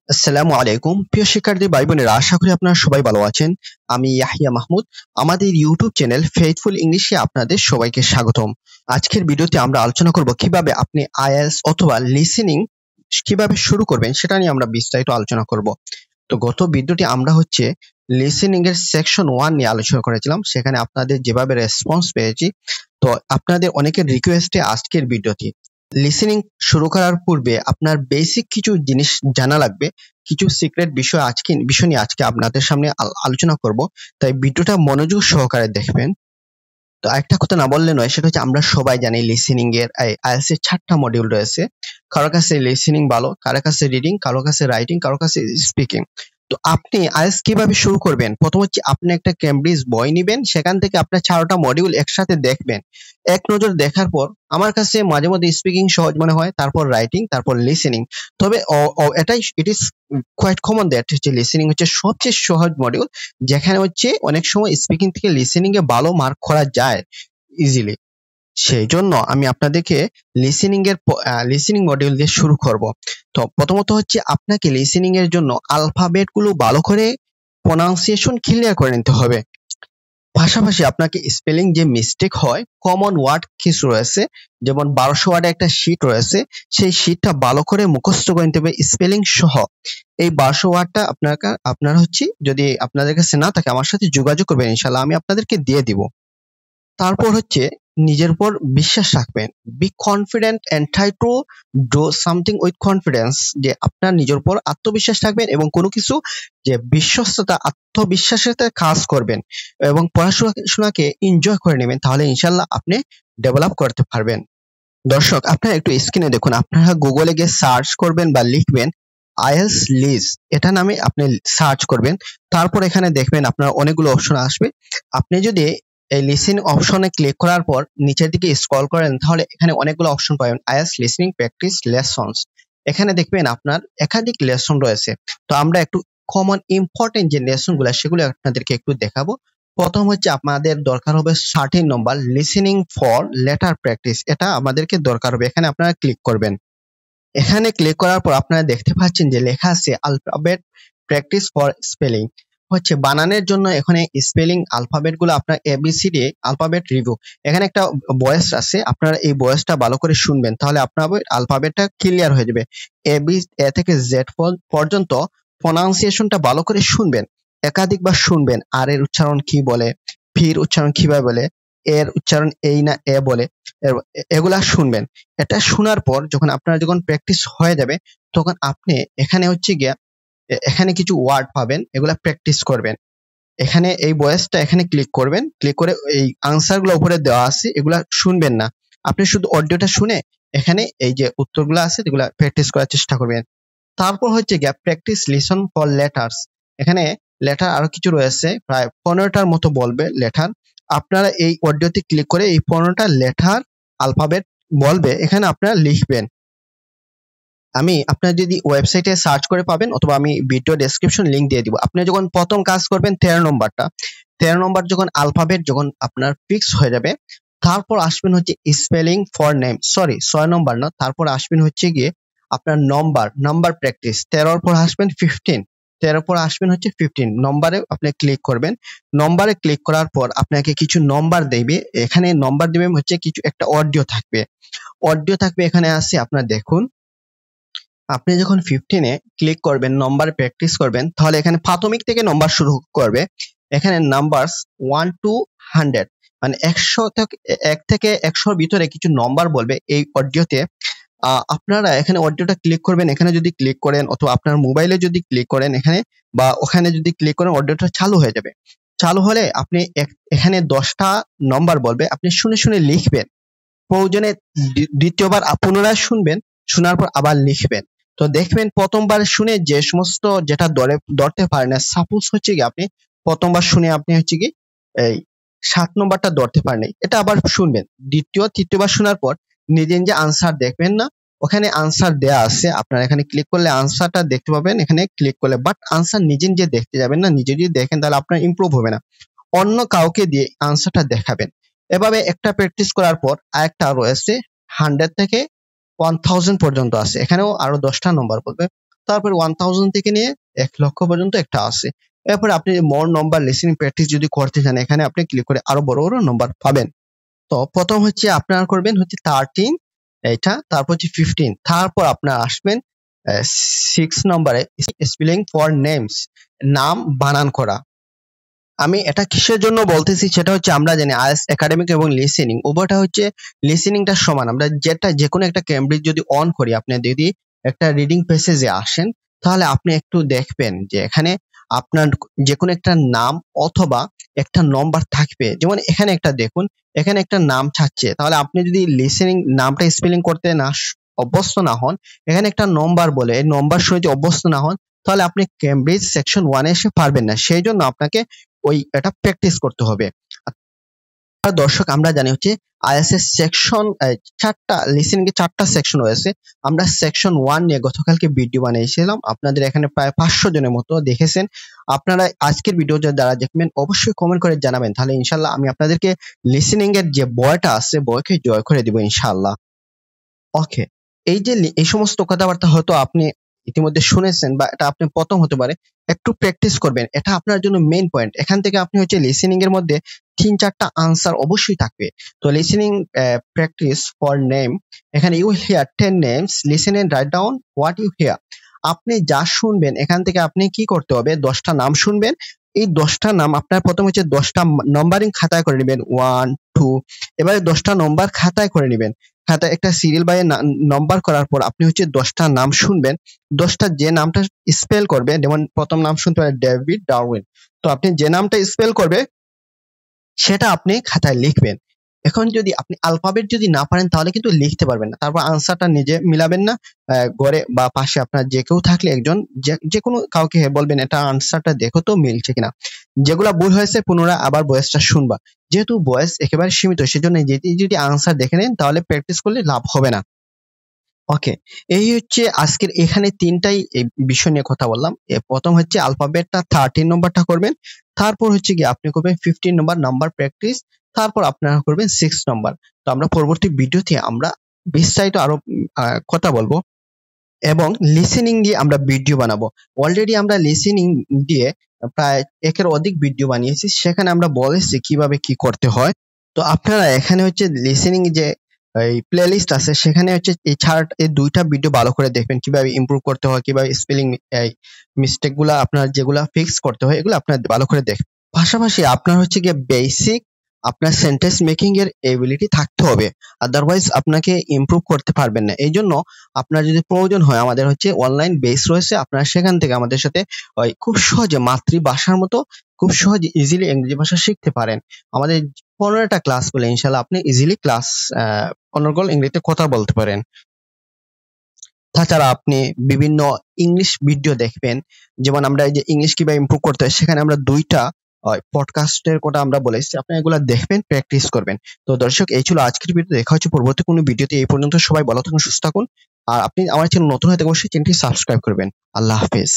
আসসালামু আলাইকুম প্রিয় শিক্ষার্থী ভাই বোনেরা, আশা করি আপনারা সবাই ভালো আছেন। আমি ইয়াহিয়া মাহমুদ, আমাদের ইউটিউব চ্যানেল ফেইথফুল ইংলিশে আপনাদের সবাইকে স্বাগতম। আজকের ভিডিওতে আমরা আলোচনা করব কিভাবে আপনি আইএলটিএস অথবা লিসেনিং কিভাবে শুরু করবেন সেটা নিয়ে আমরা বিস্তারিত আলোচনা করব। তো গত ভিডিওটি আমরা লিসেনিং এর সেকশন 1 নিয়ে আলোচনা করেছিলাম, সেখানে আপনাদের যেভাবে রেসপন্স পেয়েছি, তো আপনাদের অনেকের রিকোয়েস্টে আজকের ভিডিওটি। লিসেনিং শুরু করার পূর্বে আপনার বেসিক কিছু জিনিস জানা লাগবে, কিছু সিক্রেট বিষয় নিয়ে আজকে আপনাদের সামনে আলোচনা করব, তাই ভিডিওটা মনোযোগ সহকারে দেখবেন। তো একটা কথা না বললে নয়, সেটা হচ্ছে আমরা সবাই জানি লিসেনিং এর আইএলটিএস এর 4টা মডিউল রয়েছে। কারো কাছে লিসেনিং ভালো, কারো কাছে রিডিং, কারো কাছে রাইটিং, কারো কাছে স্পিকিং। তো আপনি আইএলটিএস কিভাবে শুরু করবেন? প্রথম হচ্ছে আপনি একটা ক্যামব্রিজ বই নেবেন, সেখান থেকে আপনার 4টা মডিউল একসাথে দেখবেন। এক নজর দেখার পর আমার কাছে মাঝে মধ্যে স্পিকিং সহজ মনে হয়, তারপর রাইটিং, তারপর লিসেনিং। তবে it is quite common that listening হচ্ছে সবচেয়ে সহজ মডিউল, যেখানে অনেক সময় স্পিকিং থেকে লিসেনিং এ ভালো মার্ক করা যায় ইজিলি। সেই জন্য আমি আপনাদেরকে লিসেনিং মডিউল দিয়ে শুরু করব। তো প্রথমত আপনাকে লিসেনিং এর জন্য আলফাবেট গুলো ভালো করে প্রোনাউন্সিয়েশন ক্লিয়ার করে নিতে হবে। পাশাপাশি আপনাকে স্পেলিং যে মিস্টেক হয়, কমন ওয়ার্ড কিছু রয়েছে, যেমন 1200 ওয়ার্ডে একটা শীট রয়েছে, সেই শীটটা ভালো করে মুখস্থ করে নিতে হবে স্পেলিং সহ। এই 1200 ওয়ার্ডটা আপনারা যদি আপনাদের কাছে না থাকে আমার সাথে যোগাযোগ করবেন, ইনশাআল্লাহ আমি আপনাদেরকে দিয়ে দিব। তারপর নিজের উপর বিশ্বাস রাখবেন। Be confident and try to do something with confidence, যে আপনার নিজের উপর আত্মবিশ্বাস রাখবেন এবং কোনো কিছু যে বিশ্বস্ততা, আত্মবিশ্বাসের সাথে কাজ করবেন এবং পড়াশোনাকে এনজয় করে নেবেন, তাহলে ইনশাআল্লাহ আপনি ডেভেলপ করতে পারবেন। দর্শক, আপনারা একটু স্ক্রিনে দেখুন, আপনারা গুগলে গিয়ে সার্চ করবেন বা লিখবেন আইএলটিএস লিস, এটা নামে আপনি সার্চ করবেন। তারপর এখানে দেখবেন আপনার অনেকগুলো অপশন আসবে। আপনি যদি এই লিসেন অপশনে ক্লিক করার পর নিচের দিকে স্ক্রল করেন, তাহলে এখানে অনেকগুলো অপশন পাবেন, আইএলটিএস লিসেনিং প্র্যাকটিস লেসনস। এখানে দেখবেন আপনার একাধিক লেসন রয়েছে। তো আমরা একটু কমন ইম্পর্টেন্ট যে লেসন গুলো, সেগুলো আপনাদেরকে একটু দেখাবো। প্রথম আপনাদের দরকার হবে 13 নম্বর লিসেনিং ফর লেটার প্র্যাকটিস, এটা আমাদেরকে দরকার হবে। এখানে আপনারা ক্লিক করবেন। এখানে ক্লিক করার পর আপনারা দেখতে পাচ্ছেন যে লেখা আছে আলফাবেট প্র্যাকটিস ফর স্পেলিং, বানানের জন্য। এখানে স্পেলিং আলফাবেট গুলো আপনার এবিসিডি আলফাবেট রিভিউ, এখানে একটা ভয়েস আছে, আপনারা এই ভয়েসটা ভালো করে শুনবেন, তাহলে আপনার আলফাবেটটা ক্লিয়ার হয়ে যাবে। এ থেকে জেড পর্যন্ত প্রোনাউন্সিয়েশনটা ভালো করে শুনবেন, একাধিকবার শুনবেন। আর এর উচ্চারণ কি বলে, ফির উচ্চারণ কিভাবে বলে, এর উচ্চারণ এই না এ বলে, এগুলা শুনবেন। এটা শোনার পর যখন প্র্যাকটিস হয়ে যাবে, তখন আপনি এখানে এখানে কিছু ওয়ার্ড পাবেন, এগুলা প্র্যাকটিস করবেন। এখানে এই ভয়েসটা এখানে ক্লিক করবেন, ক্লিক করে এই আনসার গুলো উপরে দেওয়া আছে, এগুলা শুনবেন না, আপনি শুধু অডিওটা শুনে এখানে এই যে উত্তরগুলো আছে এগুলা প্র্যাকটিস করার চেষ্টা করবেন। তারপর প্র্যাকটিস লিসন ফর লেটার্স। এখানে লেটার আরো কিছু রয়েছে, প্রায় 15টার মতো বলবে লেটার। আপনারা এই অডিওতে ক্লিক করে এই 15টা লেটার আলফাবেট বলবে, এখানে আপনারা লিখবেন। আপনারা যদি ওয়েবসাইটে সার্চ করে পাবেন, অথবা আমি ভিডিও ডেসক্রিপশন লিংক দিয়ে দিব। আপনি যখন প্রথম কাজ করবেন 13 নম্বর যখন আলফাবেট আপনার ফিক্স হয়ে যাবে, তারপর আসবেন স্পেলিং ফর নেম, 6 নম্বর না, তারপর আসবেন গিয়ে আপনার নাম্বার প্র্যাকটিস। 13 পর আসবেন 13 পর আসবেন 15 নম্বরে আপনি ক্লিক করবেন। নম্বরে ক্লিক করার পর আপনাকে কিছু নম্বর দেবে, এখানে নম্বর দিবে কিছু একটা অডিও থাকবে এখানে আছে, আপনারা দেখুন। আপনি যখন 15-এ ক্লিক করবেন, নম্বরে প্র্যাকটিস করবেন, তাহলে এখানে প্রাথমিক থেকে নম্বর শুরু করবে। এখানে নাম্বারস 1 to 100, মানে 1 থেকে 100-র ভিতরে কিছু নম্বর বলবে এই অডিওতে। আপনারা এখানে অডিওটা ক্লিক করবেন, এখানে যদি ক্লিক করেন অথবা আপনার মোবাইলে যদি ক্লিক করেন এখানে বা ওখানে যদি ক্লিক করেন, অডিওটা চালু হয়ে যাবে। চালু হলে আপনি এখানে 10টা নম্বর বলবে, আপনি শুনে শুনে লিখবেন। প্রয়োজনে দ্বিতীয়বার পুনরায় শুনবেন, শোনার পর আবার লিখবেন। তো দেখবেন প্রথমবার শুনে যে সমস্ত যেটা ধরতে পারেন না, সাপোজ আপনি প্রথমবার শুনে আপনি এই 7 নম্বরটা ধরতে পারেন, এটা আবার শুনবেন। তৃতীয়বার শোনার পর নিজে নিজে আনসার দেখবেন না, ওখানে আনসার দেয়া আছে, আপনারা এখানে ক্লিক করলে আনসারটা দেখতে পাবেন এখানে ক্লিক করলে। বাট আনসার নিজে নিজে দেখতে যাবেন না, নিজে যদি দেখেন তাহলে আপনার ইমপ্রুভ হবে না, অন্য কাউকে দিয়ে আনসারটা দেখাবেন। এভাবে একটা প্র্যাকটিস করার পর আরেকটা রয়েছে 100 থেকে 1000 পর্যন্ত আছে, এখানেও আরো 10টা নম্বর বলবে। তারপর 1000 থেকে নিয়ে 1 লক্ষ পর্যন্ত একটা আছে। এরপর আপনি মোর নম্বর লিসেনিং প্র্যাকটিস যদি করতে চান, এখানে আপনি ক্লিক করে আরো বড় বড় নম্বর পাবেন। তো প্রথম হচ্ছে আপনার করবেন হচ্ছে 13 এটা, তারপর হচ্ছে 15, তারপর আপনার আসবেন 6 নম্বরে স্পেলিং ফর নেমস, নাম বানান করা। আমি এটা কিসের জন্য বলতেছি সেটা হচ্ছে আমরা জানি আইএলটিএস একাডেমিক এবং লিসেনিং উভয়টা হচ্ছে লিসেনিংটা সমান। আমরা যে কোনো একটা ক্যামব্রিজ যদি অন করি, আপনি যদি একটা রিডিং প্যাসেজে আসেন, তাহলে আপনি একটু দেখবেন যে এখানে আপনার যে কোনো একটা নাম অথবা একটা নম্বর থাকবে। যেমন এখানে একটা দেখুন, এখানে একটা নাম ছাড়ছে, তাহলে আপনি যদি লিসেনিং নামটা স্পেলিং করতে অভ্যস্ত না হন, এখানে একটা নম্বর বলে এই নম্বর শুনে অভ্যস্ত না হন, তাহলে আপনি ক্যামব্রিজ সেকশন 1 এ এসে পারবেন না। সেই জন্য আপনাকে এটা প্র্যাকটিস করতে হবে। দর্শক, আমরা জানি হচ্ছে আইএলটিএস এর সেকশন 4টা লিসেনিং এর 4টা সেকশন রয়েছে। আমরা সেকশন 1 নিয়ে গতকালকে ভিডিও বানিয়েছিলাম, আপনাদের এখানে প্রায় 500 জনের মতো দেখেছেন। আপনারা আজকের ভিডিও যারা দেখবেন অবশ্যই কমেন্ট করে জানাবেন, তাহলে ইনশাআল্লাহ আমি আপনাদেরকে লিসেনিং এর যে বইটা আছে বইকে জয় করে দিব ইনশাআল্লাহ। ওকে, এই সমস্ত কথাবার্তা হয়তো আপনি ইতিমধ্যে শুনেছেন বা এটা আপনি প্রথম হতে পারে, একটু প্র্যাকটিস করবেন, এটা আপনার জন্য মেইন পয়েন্ট। এখান থেকে আপনি হচ্ছে লিসেনিং এর মধ্যে 3-4টা আনসার অবশ্যই থাকবে। তো লিসেনিং প্র্যাকটিস ফর নেম, এখানে you hear 10 names, listen and write down what you hear. আপনি যা শুনবেন এখান থেকে আপনি কি করতে হবে, 10টা নাম শুনবেন। এই 10টা নাম আপনার প্রথম হচ্ছে 10টা নম্বরিং খাতায় করে নেবেন, 1 2, এবারে 10টা নম্বর খাতায় করে নেবেন। খাতায় একটা সিরিয়াল বাই নাম্বার করার পর আপনি হচ্ছে 10টা নাম শুনবেন। 10টা যে নামটা স্পেল করবে, যেমন প্রথম নাম শুনতে পারে ডেভিড ডারউইন, তো আপনি যে নামটা স্পেল করবে সেটা আপনি খাতায় লিখবেন। এখন যদি আপনি আলফাবেট যদি না পারেন তাহলে কিন্তু লিখতে পারবেন না, তারপর আনসারটা নিজে মিলাবেন না, ঘরে বা পাশে আপনার যে কেউ থাকলে একজন যে কোনো কাউকে বলবেন এটা আনসারটা দেখো তো মিলছে কিনা। যেগুলা ভুল হয়েছে পুনরায় আবার ভয়েসটা শুনবা, যেহেতু ভয়েস একেবারে সীমিত সেজন্য যদি আনসার দেখে নেন তাহলে প্র্যাকটিস করলে লাভ হবে না। ওকে, এই হচ্ছে আজকের এখানে 3টাই বিষয় নিয়ে কথা বললাম। প্রথম হচ্ছে আলফাবেটটা 13 নম্বরটা করবেন, তারপর হচ্ছে কি আপনি করবেন 15 নম্বর নাম্বার প্র্যাকটিস, তারপর আপনারা করবেন 6 নম্বর। তো আমরা পরবর্তী ভিডিওতে আমরা বিস্তারিত আরো কথা বলবো এবং লিসেনিং দিয়ে আমরা ভিডিও বানাবো। অলরেডি আমরা লিসেনিং দিয়ে প্রায় 1-এর অধিক ভিডিও বানিয়েছি, সেখানে আমরা বলেছি কিভাবে কি করতে হয়। তো আপনারা এখানে হচ্ছে লিসেনিং যে এই প্লেলিস্ট আছে সেখানে হচ্ছে এই 2টা ভিডিও ভালো করে দেখবেন, কিভাবে ইমপ্রুভ করতে হয়, কিভাবে স্পেলিং মিস্টেক গুলা আপনার যেগুলা ফিক্স করতে হয় এগুলো আপনার ভালো করে দেখবেন। পাশাপাশি আপনার হচ্ছে গিয়ে বেসিক আপনার সেন্টেন্স মেকিং এর এবিলিটি থাকতে হবে, আদারওয়াইজ আপনাকে ইমপ্রুভ করতে পারবেন না। এই জন্য আপনার যদি প্রয়োজন হয়, আমাদের হচ্ছে অনলাইন বেস রয়েছে, আপনারা সেখান থেকে আমাদের সাথে খুব সহজে মাতৃভাষার মতো খুব সহজে ইজিলি ইংরেজি ভাষা শিখতে পারেন। আমাদের 15টা ক্লাস বলে ইনশাল্লাহ আপনি ইজিলি ক্লাস অনর্গল ইংরেজিতে কথা বলতে পারেন। তাছাড়া আপনি বিভিন্ন ইংলিশ ভিডিও দেখবেন, যেমন আমরা এই যে ইংলিশ কিভাবে ইমপ্রুভ করতে হয় সেখানে আমরা 2টা পডকাস্টের কথা আমরা বলেছি, আপনি এগুলো দেখবেন, প্র্যাকটিস করবেন। তো দর্শক, এই ছিল আজকের ভিডিও, দেখা হচ্ছে পরবর্তী কোনো ভিডিওতে। এই পর্যন্ত সবাই ভালো থাকুন, সুস্থ থাকুন, আর আপনি আমার চ্যানেল নতুন হয়ে থাকলে অবশ্যই চ্যানেলটি সাবস্ক্রাইব করবেন। আল্লাহ হাফেজ।